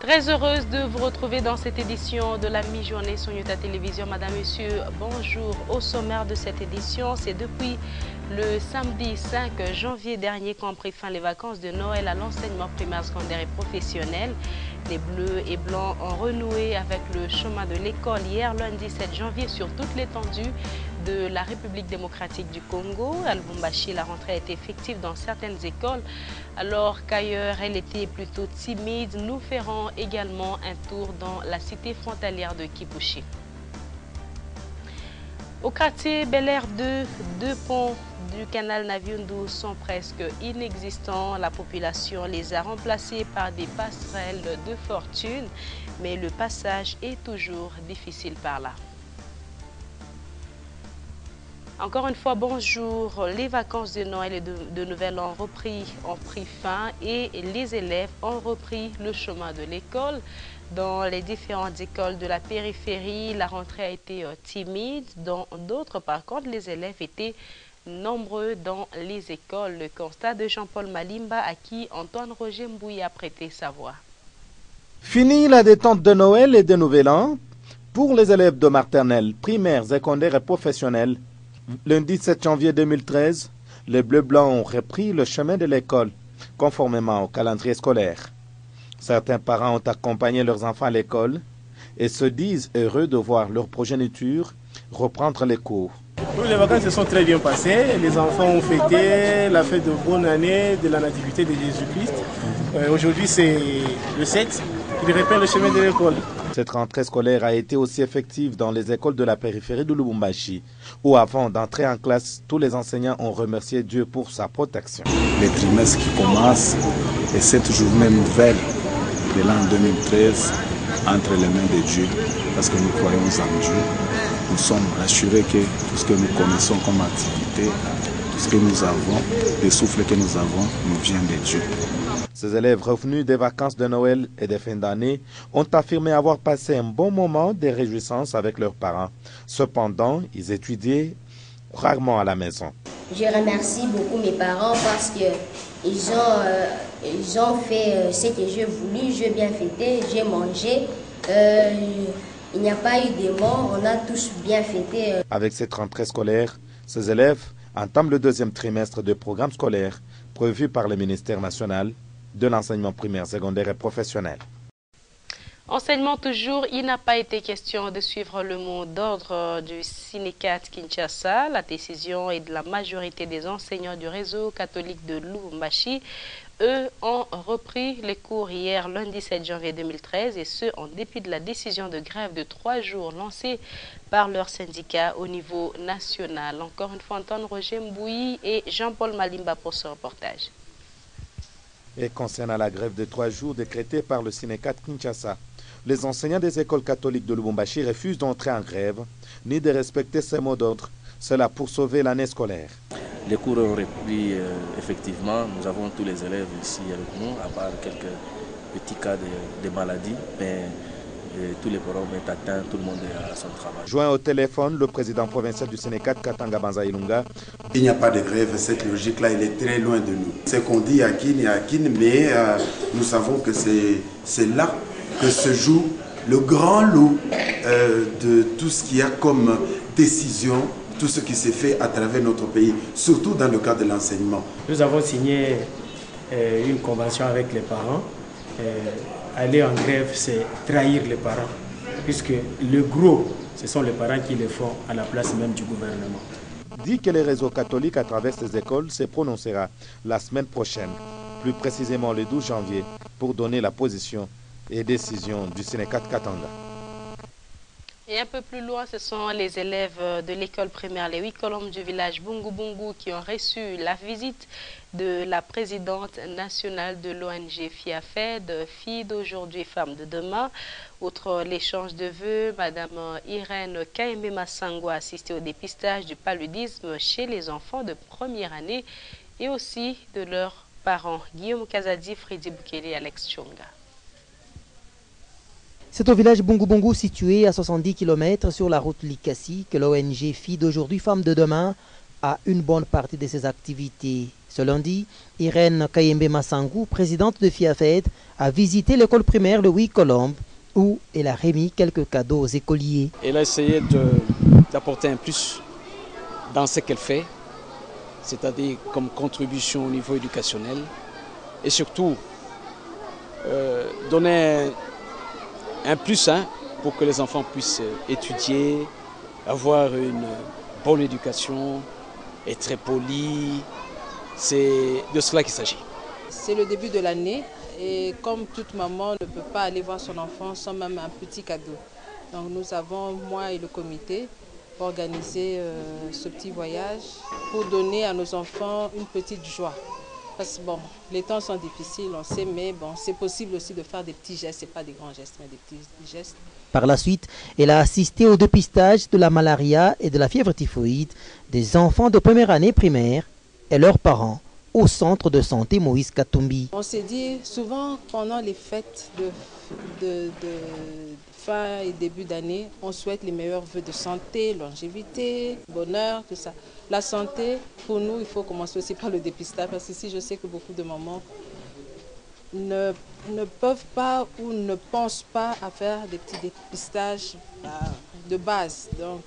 Très heureuse de vous retrouver dans cette édition de la mi-journée sur Yuta Télévision. Madame, Monsieur, bonjour. Au sommaire de cette édition, c'est depuis le samedi 5 janvier dernier qu'ont pris fin les vacances de Noël à l'enseignement primaire, secondaire et professionnel. Les Bleus et Blancs ont renoué avec le chemin de l'école hier, lundi 7 janvier, sur toute l'étendue de la République démocratique du Congo. À Lubumbashi, la rentrée a été effective dans certaines écoles, alors qu'ailleurs, elle était plutôt timide. Nous ferons également un tour dans la cité frontalière de Kipushi. Au quartier Bel Air 2, deux ponts du canal Naviundu sont presque inexistants. La population les a remplacés par des passerelles de fortune, mais le passage est toujours difficile par là. Encore une fois, bonjour. Les vacances de Noël et de Nouvel An ont pris fin et les élèves ont repris le chemin de l'école. Dans les différentes écoles de la périphérie, la rentrée a été timide. Dans d'autres, par contre, les élèves étaient nombreux dans les écoles. Le constat de Jean-Paul Malimba, à qui Antoine Roger Mbouy a prêté sa voix. Fini la détente de Noël et de Nouvel An pour les élèves de maternelle, primaire, secondaire et professionnelle. Lundi 7 janvier 2013, les Bleus-Blancs ont repris le chemin de l'école, conformément au calendrier scolaire. Certains parents ont accompagné leurs enfants à l'école et se disent heureux de voir leur progéniture reprendre les cours. Les vacances se sont très bien passées. Les enfants ont fêté la fête de bonne année de la nativité de Jésus-Christ. Aujourd'hui, c'est le 7. Ils reprennent le chemin de l'école. Cette rentrée scolaire a été aussi effective dans les écoles de la périphérie de Lubumbashi, où avant d'entrer en classe, tous les enseignants ont remercié Dieu pour sa protection. Les trimestres qui commencent et cette journée nouvelle de l'an 2013 entre les mains de Dieu, parce que nous croyons en Dieu. Nous sommes rassurés que tout ce que nous connaissons comme activité, tout ce que nous avons, les souffles que nous avons, nous vient de Dieu. Ces élèves revenus des vacances de Noël et des fins d'année ont affirmé avoir passé un bon moment de réjouissance avec leurs parents. Cependant, ils étudiaient rarement à la maison. Je remercie beaucoup mes parents parce qu'ils ont fait ce que j'ai voulu, j'ai bien fêté, j'ai mangé. Il n'y a pas eu de mort, on a tous bien fêté. Avec cette rentrée scolaire, ces élèves entament le deuxième trimestre de programme scolaire prévu par le ministère national de l'enseignement primaire, secondaire et professionnel. Enseignement toujours, il n'a pas été question de suivre le mot d'ordre du Sinécat Kinshasa. La décision est de la majorité des enseignants du réseau catholique de Lubumbashi. Eux ont repris les cours hier, lundi 7 janvier 2013, et ce, en dépit de la décision de grève de 3 jours lancée par leur syndicat au niveau national. Encore une fois, Antoine Roger Mbouy et Jean-Paul Malimba pour ce reportage. Et concernant la grève de 3 jours décrétée par le Sinécat Kinshasa, les enseignants des écoles catholiques de Lubumbashi refusent d'entrer en grève ni de respecter ces mots d'ordre. Cela pour sauver l'année scolaire. Les cours ont repris effectivement. Nous avons tous les élèves ici avec nous, à part quelques petits cas de maladies. Mais tous les parents sont atteints, tout le monde est à son travail. Joint au téléphone, le président provincial du Sénécat, Katanga Banza Ilunga. Il n'y a pas de grève, cette logique-là, elle est très loin de nous. C'est qu'on dit à Kin et à Kin, mais nous savons que c'est là que se joue le grand lot de tout ce qu'il y a comme décision, tout ce qui s'est fait à travers notre pays, surtout dans le cadre de l'enseignement. Nous avons signé une convention avec les parents. Aller en grève, c'est trahir les parents, puisque le gros, ce sont les parents qui le font à la place même du gouvernement. Dit que le réseau catholique à travers ces écoles se prononcera la semaine prochaine, plus précisément le 12 janvier, pour donner la position et décision du Sénécat Katanga. Et un peu plus loin, ce sont les élèves de l'école primaire, les 8 colombes du village Bungu Bungu, qui ont reçu la visite de la présidente nationale de l'ONG FIAFED, Filles d'aujourd'hui, Femmes de demain. Outre l'échange de vœux, Madame Irène Kaembe Massango a assisté au dépistage du paludisme chez les enfants de première année et aussi de leurs parents. Guillaume Kazadi, Freddy Boukele et Alex Chonga. C'est au village Bungu Bungu situé à 70 km sur la route Likasi que l'ONG Filles d'aujourd'hui, Femmes de demain a une bonne partie de ses activités. Ce lundi, Irène Kayembe Massangou, présidente de FIAFED, a visité l'école primaire Louis Colombe où elle a remis quelques cadeaux aux écoliers. Elle a essayé d'apporter un plus dans ce qu'elle fait, c'est-à-dire comme contribution au niveau éducationnel et surtout donner un plus pour que les enfants puissent étudier, avoir une bonne éducation, être très polis. C'est de cela qu'il s'agit. C'est le début de l'année et comme toute maman ne peut pas aller voir son enfant sans même un petit cadeau. Donc nous avons, moi et le comité, organisé ce petit voyage pour donner à nos enfants une petite joie. Parce que bon, les temps sont difficiles, on sait, mais bon, c'est possible aussi de faire des petits gestes, c'est pas des grands gestes, mais des petits gestes. Par la suite, elle a assisté au dépistage de la malaria et de la fièvre typhoïde des enfants de première année primaire et leurs parents au centre de santé Moïse Katumbi. On s'est dit souvent pendant les fêtes de fin et début d'année, on souhaite les meilleurs vœux de santé, longévité, bonheur, tout ça. La santé, pour nous, il faut commencer aussi par le dépistage parce que si je sais que beaucoup de mamans ne peuvent pas ou ne pensent pas à faire des petits dépistages de base. Donc,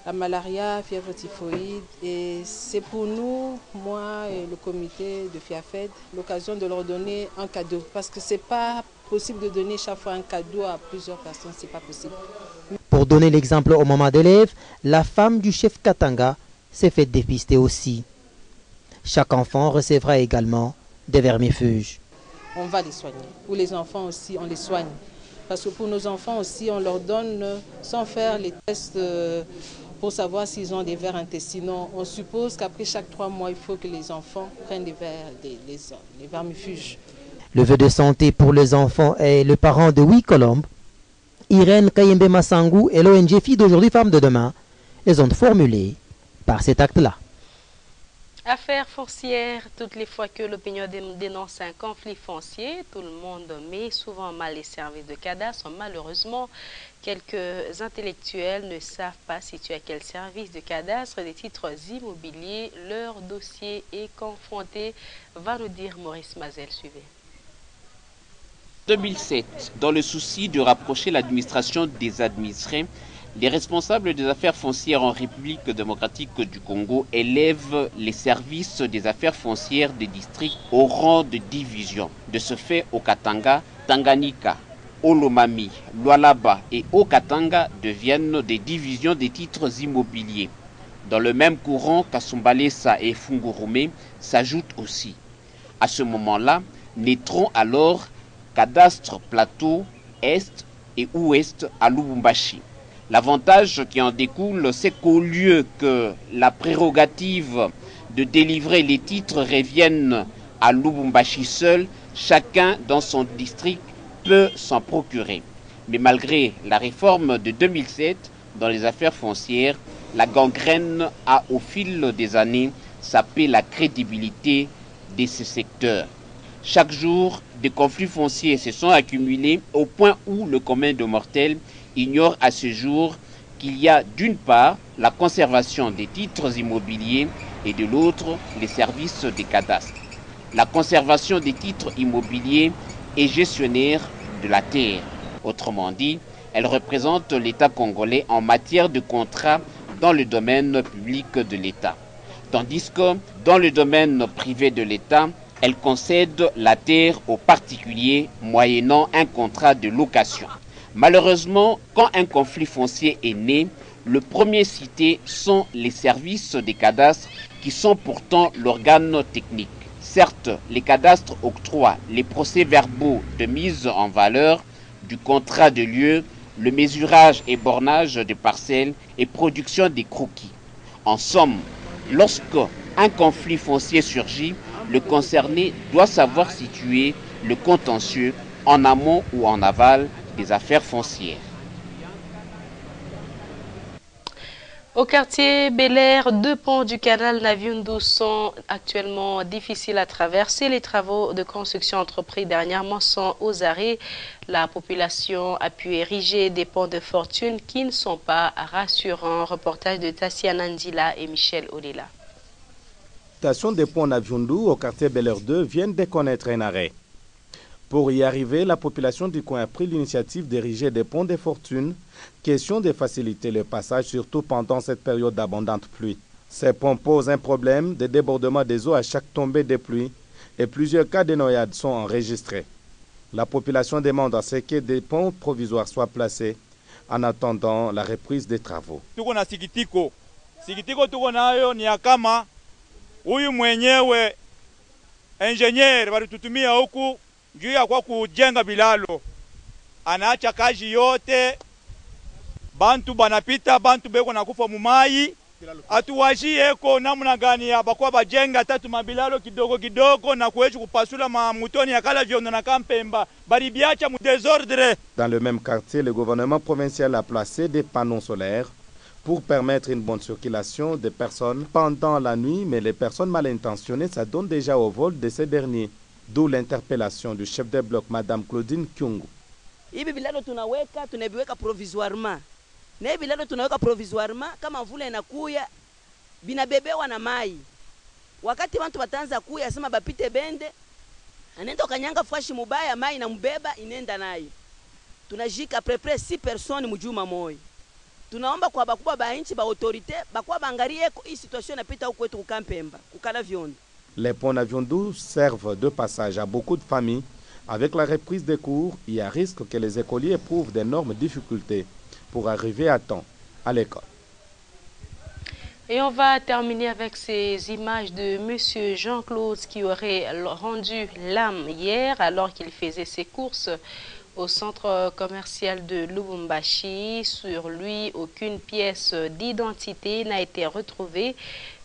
la malaria, fièvre typhoïde, et c'est pour nous, moi et le comité de FIAFED, l'occasion de leur donner un cadeau. Parce que ce n'est pas possible de donner chaque fois un cadeau à plusieurs personnes, ce n'est pas possible. Pour donner l'exemple aux mamans d'élèves, la femme du chef Katanga s'est fait dépister aussi. Chaque enfant recevra également des vermifuges. On va les soigner. Pour les enfants aussi, on les soigne. Parce que pour nos enfants aussi, on leur donne, sans faire les tests pour savoir s'ils ont des vers intestinaux. On suppose qu'après chaque 3 mois, il faut que les enfants prennent les vermifuges. Le vœu de santé pour les enfants est le parent de Louis Colombe. Irène Kayembe Massangou et l'ONG Filles d'aujourd'hui, Femmes de demain, les ont formulées par cet acte-là. Affaire foncière, toutes les fois que l'opinion dénonce un conflit foncier, tout le monde met souvent mal les services de cadastre. Malheureusement, quelques intellectuels ne savent pas situer à quel service de cadastre des titres immobiliers leur dossier est confronté, va nous dire Maurice Mazel. Suivez. 2007, dans le souci de rapprocher l'administration des administrés, les responsables des affaires foncières en République démocratique du Congo élèvent les services des affaires foncières des districts au rang de division. De ce fait, au Katanga, Tanganyika, Olomami, Lualaba et Haut-Katanga deviennent des divisions des titres immobiliers. Dans le même courant, Kasumbalesa et Fungurume s'ajoutent aussi. À ce moment-là, naîtront alors Cadastre Plateau, Est et Ouest à Lubumbashi. L'avantage qui en découle, c'est qu'au lieu que la prérogative de délivrer les titres revienne à Lubumbashi seul, chacun dans son district peut s'en procurer. Mais malgré la réforme de 2007 dans les affaires foncières, la gangrène a au fil des années sapé la crédibilité de ce secteur. Chaque jour, des conflits fonciers se sont accumulés au point où le commun des mortels ignore à ce jour qu'il y a d'une part la conservation des titres immobiliers et de l'autre les services des cadastres. La conservation des titres immobiliers est gestionnaire de la terre. Autrement dit, elle représente l'État congolais en matière de contrats dans le domaine public de l'État. Tandis que dans le domaine privé de l'État, elle concède la terre aux particuliers moyennant un contrat de location. Malheureusement, quand un conflit foncier est né, le premier cité sont les services des cadastres qui sont pourtant l'organe technique. Certes, les cadastres octroient les procès-verbaux de mise en valeur du contrat de lieu, le mesurage et bornage des parcelles et production des croquis. En somme, lorsque un conflit foncier surgit, le concerné doit savoir situer le contentieux en amont ou en aval des affaires foncières. Au quartier Bel-Air, 2 ponts du canal Naviundu sont actuellement difficiles à traverser. Les travaux de construction entrepris dernièrement sont aux arrêts. La population a pu ériger des ponts de fortune qui ne sont pas rassurants. Reportage de Tassiana Ndila et Michel Olela. Station des ponts Naviundu au quartier Bel Air 2 viennent de connaître un arrêt. Pour y arriver, la population du coin a pris l'initiative d'ériger des ponts de fortune, question de faciliter le passage, surtout pendant cette période d'abondante pluie. Ces ponts posent un problème de débordement des eaux à chaque tombée de pluie et plusieurs cas de noyades sont enregistrés. La population demande à ce que des ponts provisoires soient placés en attendant la reprise des travaux. Tuko na sikitiko tuko nayo ni kama huyu mwenyewe engineer walitutumia huku juu ya kwa kujenga bilalo, anaacha kazi yote, bantu banapita, bantu beko nakufa mumai, atuwashieko namna gani ya bakwa bajenga tatu mabilalo kidogo kidogo na kuwechu kupasula mamutoni ya kala vyondo na kampemba baribiacha mu désordre. Dans le même quartier, le gouvernement provincial a placé des panneaux solaires pour permettre une bonne circulation des personnes pendant la nuit, mais les personnes mal intentionnées s'adonnent déjà au vol de ces derniers. D'où l'interpellation du chef de bloc, Madame Claudine Kyungu. Hivi bilalo tunaviweka provisoirement. Na hivi bilalo tunaweka provisoirement kama mvula inakuya binabebewa na mai. Wakati watu wataanza kuya sema bapite bende, anaenda kanyanga fashi mubaya mai na mbeba inenda nayo. Tunajika prepare 6 personnes mujuma moyo. Tunaomba kwa bakubwa ba inchi ba autorité bakwa bangarie ko hii situation inapita huko kwetu kukampemba, kukala vyondo. Les ponts Naviundu servent de passage à beaucoup de familles. Avec la reprise des cours, il y a risque que les écoliers éprouvent d'énormes difficultés pour arriver à temps à l'école. Et on va terminer avec ces images de M. Jean-Claude qui aurait rendu l'âme hier alors qu'il faisait ses courses au centre commercial de Lubumbashi. Sur lui, aucune pièce d'identité n'a été retrouvée.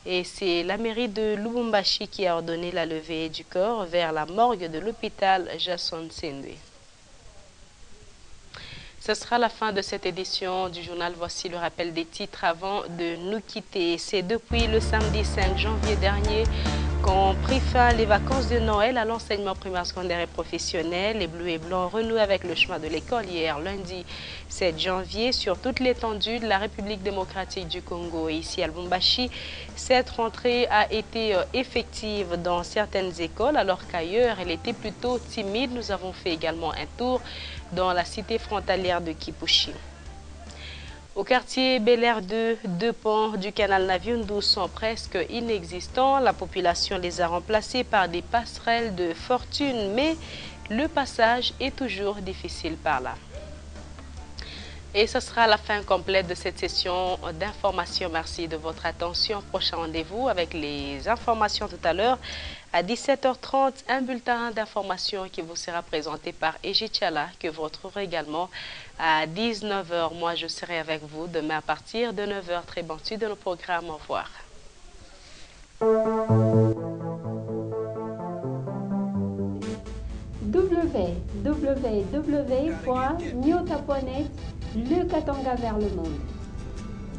Et c'est la mairie de Lubumbashi qui a ordonné la levée du corps vers la morgue de l'hôpital Jason Sendwe. Ce sera la fin de cette édition du journal. Voici le rappel des titres avant de nous quitter. C'est depuis le samedi 5 janvier dernier qu'ont pris fin les vacances de Noël à l'enseignement primaire, secondaire et professionnel. Les Bleus et Blancs renouent avec le chemin de l'école hier, lundi 7 janvier, sur toute l'étendue de la République démocratique du Congo. Et ici à Lubumbashi, cette rentrée a été effective dans certaines écoles, alors qu'ailleurs, elle était plutôt timide. Nous avons fait également un tour dans la cité frontalière de Kipushi. Au quartier Bel Air 2, 2 ponts du canal Naviundu sont presque inexistants. La population les a remplacés par des passerelles de fortune, mais le passage est toujours difficile par là. Et ce sera la fin complète de cette session d'information. Merci de votre attention. Prochain rendez-vous avec les informations tout à l'heure. À 17h30, un bulletin d'information qui vous sera présenté par Ejichala, que vous retrouverez également à 19h. Moi, je serai avec vous demain à partir de 9h. Très bonne suite de nos programmes. Au revoir. www.nyota.net, le Katanga vers le monde.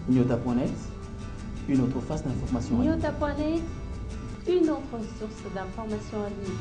Nyota.net, une autre face d'information. Nyota.net, une autre source d'information en ligne.